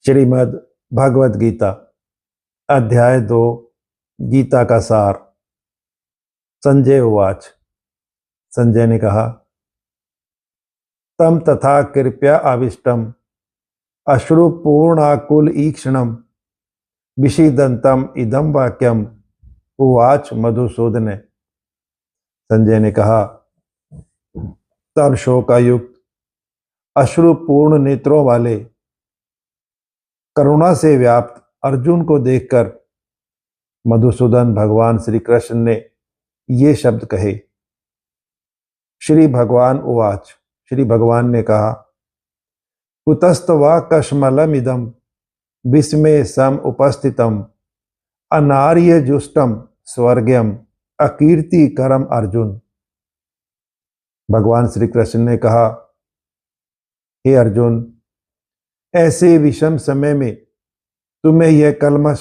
श्रीमद् भगवद गीता अध्याय 2 गीता का सार। संजय उवाच। संजय ने कहा, तम तथा कृपया आविष्टम अश्रुपूर्णाकुल ईक्षणम विषीदंतम इदम वाक्यम उवाच मधुसूदन। संजय ने कहा, तब शोकायुक्त अश्रुपूर्ण नेत्रों वाले करुणा से व्याप्त अर्जुन को देखकर मधुसूदन भगवान श्री कृष्ण ने ये शब्द कहे। श्री भगवान उवाच। श्री भगवान ने कहा, कुतस्तवा कश्मलमिदं विस्मय सम उपस्थितम अनार्य जुष्टम स्वर्गम अकीर्ति करम अर्जुन। भगवान श्री कृष्ण ने कहा, हे अर्जुन, ऐसे विषम समय में तुम्हें यह कलमश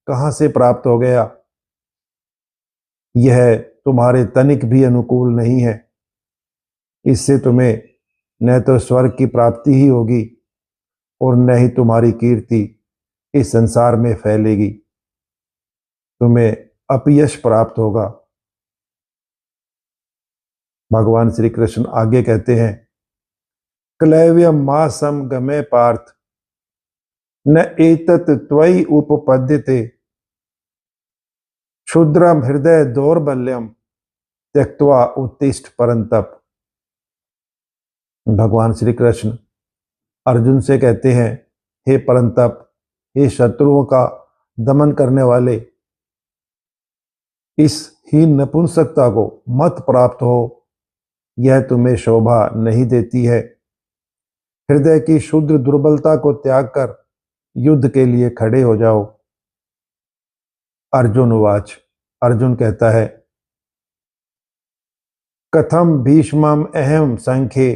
कहां से प्राप्त हो गया? यह तुम्हारे तनिक भी अनुकूल नहीं है। इससे तुम्हें न तो स्वर्ग की प्राप्ति ही होगी और न ही तुम्हारी कीर्ति इस संसार में फैलेगी। तुम्हें अपयश प्राप्त होगा। भगवान श्री कृष्ण आगे कहते हैं, क्लैव्यम मा समगमे पार्थ न एतत् त्वयि उपपद्यते क्षुद्रम हृदय दौर्बल्यम त्यक्त्वा उत्तिष्ठ परंतप। भगवान श्री कृष्ण अर्जुन से कहते हैं, हे परंतप, हे शत्रुओं का दमन करने वाले, इस हीन नपुंसकता को मत प्राप्त हो। यह तुम्हें शोभा नहीं देती है। हृदय की शुद्र दुर्बलता को त्याग कर युद्ध के लिए खड़े हो जाओ। अर्जुन उवाच। अर्जुन कहता है, कथम भीष्मम अहम संख्ये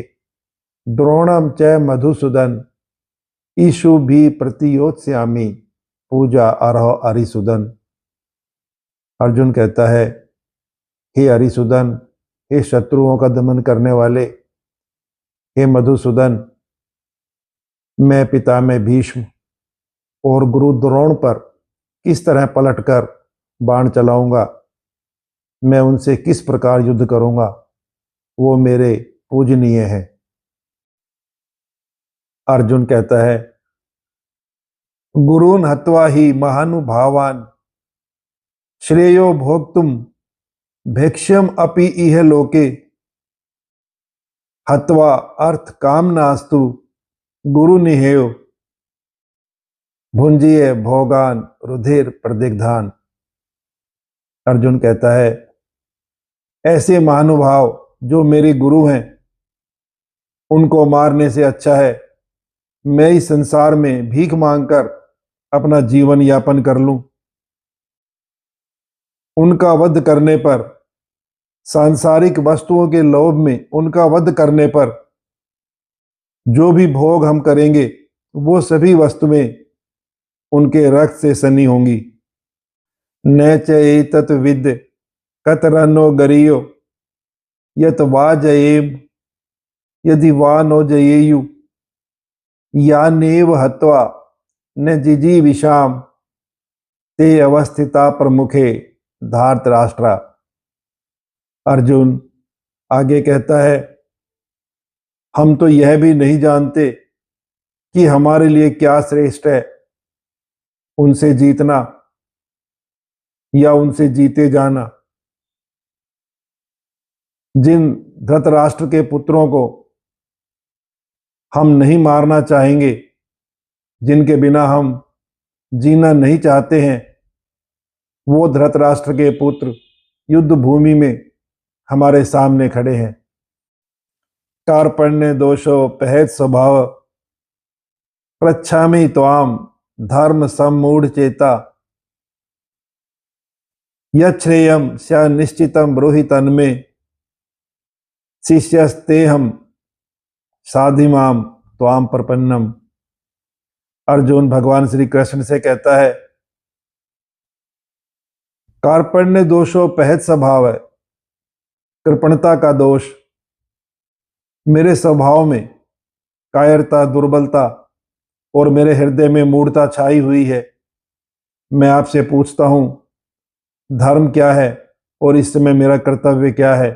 द्रोणम च मधुसूदन ईशु भी प्रतियोत्स्यामि पूजा अर्हो अरिसूदन। अर्जुन कहता है, हे अरिसूदन, हे शत्रुओं का दमन करने वाले, हे मधुसूदन, मैं पिता में भीष्म और गुरु द्रोण पर किस तरह पलटकर बाण चलाऊंगा? मैं उनसे किस प्रकार युद्ध करूंगा? वो मेरे पूजनीय हैं। अर्जुन कहता है, गुरून् हत्वा ही महानुभावान श्रेयो भोक्तुम भिक्षम अपि इह लोके हत्वा अर्थ काम नास्तु गुरु निहेयो भुंजिए भोगान रुधिर प्रदिग्धान। अर्जुन कहता है, ऐसे महानुभाव जो मेरे गुरु हैं, उनको मारने से अच्छा है मैं इस संसार में भीख मांगकर अपना जीवन यापन कर लूं। उनका वध करने पर, सांसारिक वस्तुओं के लोभ में उनका वध करने पर जो भी भोग हम करेंगे वो सभी वस्तुएं उनके रक्त से सनी होंगी। न च एतत् विद्य कतरनो गरियो यत वा जयेम यदि वा नो जयेयु या नेव हत्वा न जिजी विषाम ते अवस्थिता प्रमुखे धार्तराष्ट्रा। अर्जुन आगे कहता है, हम तो यह भी नहीं जानते कि हमारे लिए क्या श्रेष्ठ है, उनसे जीतना या उनसे जीते जाना। जिन धृतराष्ट्र के पुत्रों को हम नहीं मारना चाहेंगे, जिनके बिना हम जीना नहीं चाहते हैं, वो धृतराष्ट्र के पुत्र युद्ध भूमि में हमारे सामने खड़े हैं। कार्पण्य दोषो पहत स्वभाव पृच्छामि त्वाम धर्म सम्मूढ़ चेता यच्छ्रेयम स्या निश्चितम ब्रूहि तन्मे शिष्यस्तेहम साधिमाम त्वाम प्रपन्नम। अर्जुन भगवान श्री कृष्ण से कहता है, कार्पण्य दोषो पहत स्वभाव है, कृपणता का दोष मेरे स्वभाव में कायरता, दुर्बलता और मेरे हृदय में मूढ़ता छाई हुई है। मैं आपसे पूछता हूँ, धर्म क्या है और इस समय मेरा कर्तव्य क्या है?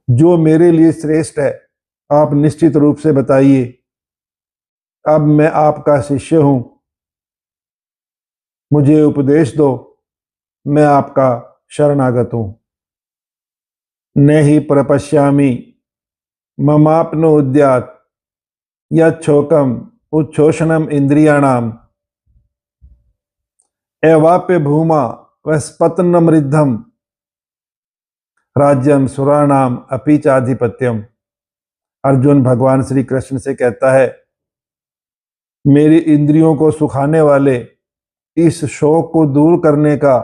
जो मेरे लिए श्रेष्ठ है आप निश्चित रूप से बताइए। अब मैं आपका शिष्य हूँ, मुझे उपदेश दो, मैं आपका शरणागत हूँ। न हि प्रपश्यामि ममाप्नोद्यात् यच्छोकम उच्छोषणम इंद्रियाणाम एवाप्य भूमा वस्पतनमृद्धम राज्यम सुराणाम अपि चाधिपत्यम। अर्जुन भगवान श्री कृष्ण से कहता है, मेरी इंद्रियों को सुखाने वाले इस शोक को दूर करने का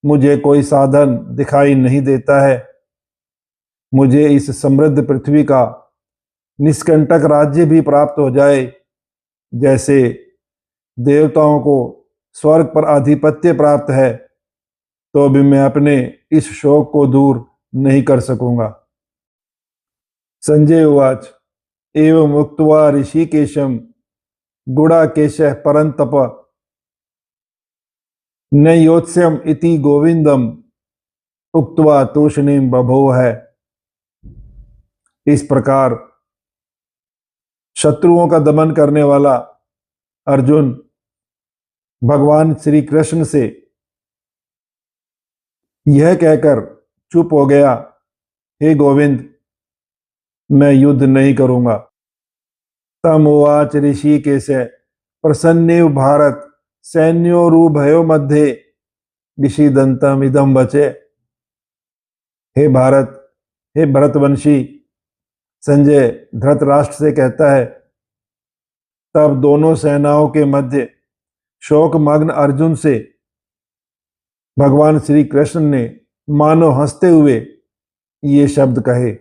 मुझे कोई साधन दिखाई नहीं देता है। मुझे इस समृद्ध पृथ्वी का निष्कंटक राज्य भी प्राप्त हो जाए, जैसे देवताओं को स्वर्ग पर आधिपत्य प्राप्त है, तो भी मैं अपने इस शोक को दूर नहीं कर सकूंगा। संजय उवाच एवं उक्त्वा ऋषिकेशम गुडाकेशः परंतप न योत्स्यम इति गोविंदम उक्त्वा तूष्णीम बभूव है। इस प्रकार शत्रुओं का दमन करने वाला अर्जुन भगवान श्री कृष्ण से यह कहकर चुप हो गया, हे गोविंद, मैं युद्ध नहीं करूंगा। तम उवाच ऋषिकेश प्रसन्नेव भारत सैन्योरुभयो मध्ये विषीदंतम इदम बचे। हे भारत, हे भरतवंशी, संजय धृतराष्ट्र से कहता है, तब दोनों सेनाओं के मध्य शोकमग्न अर्जुन से भगवान श्री कृष्ण ने मानो हंसते हुए ये शब्द कहे।